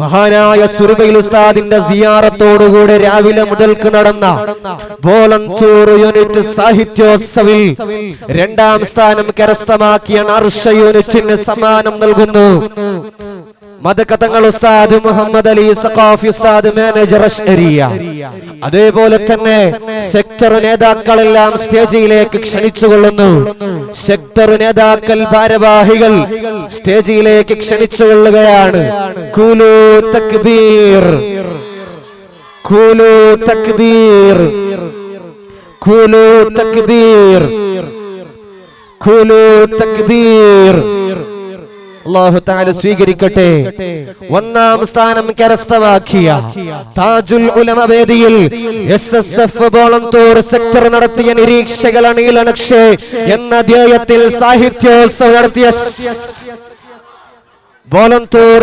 മഹാനായ സുർബയിൽ ഉസ്താദിന്റെ സിയാറത്തോടുകൂടെ രാവിലെ മുതൽക്ക് നടന്ന വോളന്റിയർ യൂണിറ്റ് സാഹിത്യോത്സവിൽ 2ാം സ്ഥാനം കരസ്ഥമാക്കിയ അർഷ യൂണിറ്റിന് സമ്മാനം നൽകുന്നു മദകതങ്ങൾ ഉസ്താദ് മുഹമ്മദ് അലി സഖാഫി ഉസ്താദ് മാനേജർ അഷ്അരിയ. അതേപോലെ തന്നെ സെക്ടർ നേതാക്കളെല്ലാം സ്റ്റേജിലേക്ക് ക്ഷണിച്ചുകൊള്ളുന്നു. സെക്ടർ നേതാക്കൾ ഭാരവാഹികൾ സ്റ്റേജിലേക്ക് ക്ഷണിച്ചുകൊള്ളുകയാണ്. ഖൂലൂ തക്ബീർ, ഖൂലൂ തക്ബീർ, ഖൂലൂ തക്ബീർ, ഖൂലൂ തക്ബീർ. അല്ലാഹു തആല സ്വീകരിക്കട്ടെ. 1ാം സ്ഥാനം കരസ്ഥമാക്കിയ താജുൽ ഉലമ വേദിയിൽ SSF വോളന്റിയർ സെക്ടർ നടത്തിയ നിരീക്ഷകൾ അണിയിലണക്ഷേ എന്ന ധ്യേയത്തിൽ സാഹിത്യോത്സവം നടത്തിയ വോളന്റിയർ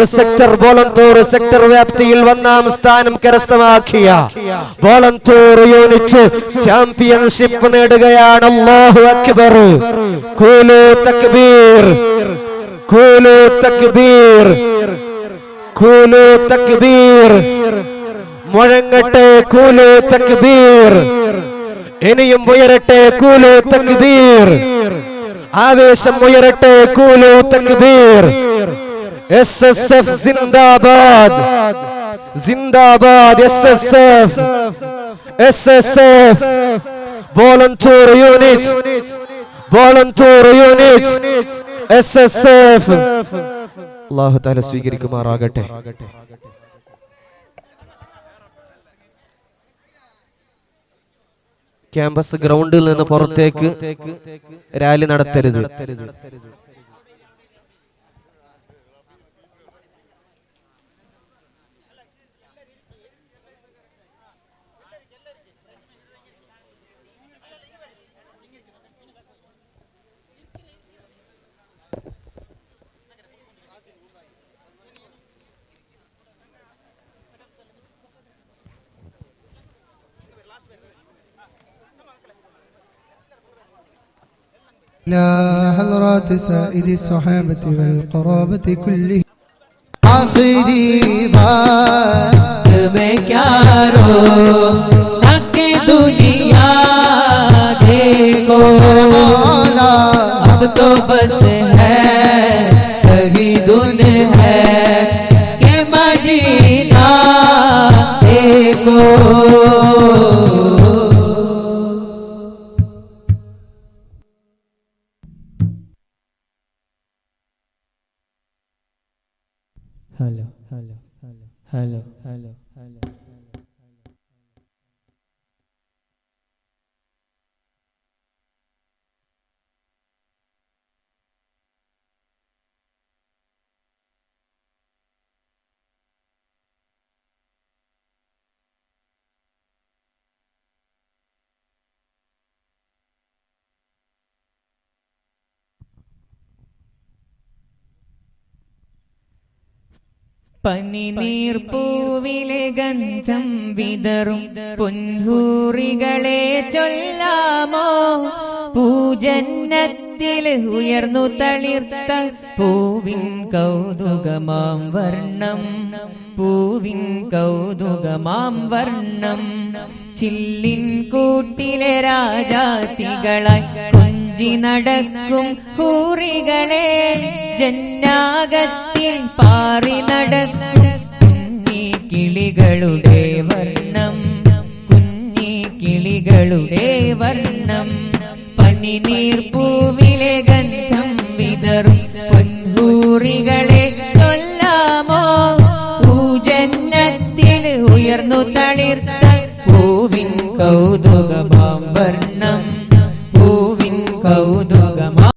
സെക്ടർ വ്യാപ്തിയിൽ 1ാം സ്ഥാനം കരസ്ഥമാക്കിയ വോളന്റിയർ യൂണിറ്റ് ചാമ്പ്യൻഷിപ്പ് നേടുകയാണ്. അല്ലാഹു അക്ബർ. ഖൂലൂ തക്ബീർ, ഖൂലൂ തക്ബീർ, ഖൂലൂ തക്ബീർ. മുഴങ്ങട്ടെ ഖൂലൂ തക്ബീർ. ഇനിയും ഉയരട്ടെ ഖൂലൂ തക്ബീർ. ആവേശം ഉയരട്ടെ ഖൂലൂ തക്ബീർ. SSF സിന്ദാബാദ്, സിന്ദാബാദ്. SSF, SSF volunteer unit, volunteer unit SSF. അല്ലാഹു തആല സ്വീകരിക്കുമാറാകട്ടെ. ക്യാമ്പസ് ഗ്രൗണ്ടിൽ നിന്ന് പുറത്തേക്ക് റാലി നടത്തരുത്. لا حضرات سائر الصحابة والقرابة كلهم. आखिरी बात में क्या रो हक दुनिया देखो मौला, अब तो बस है कहीं दुन है के मदीना देखो. Hello, hello, hello, hello, hello, hello. പനിനീർ പൂവിലെ ഗന്ധം വിതറും പൊൻഹൂറികളെ ചൊല്ലാമോ, പൂജന്നത്തിൽ ഉയർന്നു തളിർത്ത പൂവിൻ കൗതുകമാം വർണ്ണം, പൂവിൻ കൗതുകമാം വർണ്ണം. ചില്ലിൻ കൂട്ടിലെ രാജാത്തികളായി കൊഞ്ചി നടക്കും ഹൂറികളെ, ജന്നാകത്തിൽ പാറി നടക്കും കുഞ്ഞി കിളികളുടെ വർണ്ണം, കുഞ്ഞി കിളികളുടെ വർണ്ണം. പനിനീർ പൂവിലെ ഗന്ധം വിതറും പൊൻഹൂറികളെ ചൊല്ലാമോ, പൂജന്നത്തിൽ ഉയർന്നു തളിർത്ത പൂവിൻ കൗതുകമാം വർണ്ണം,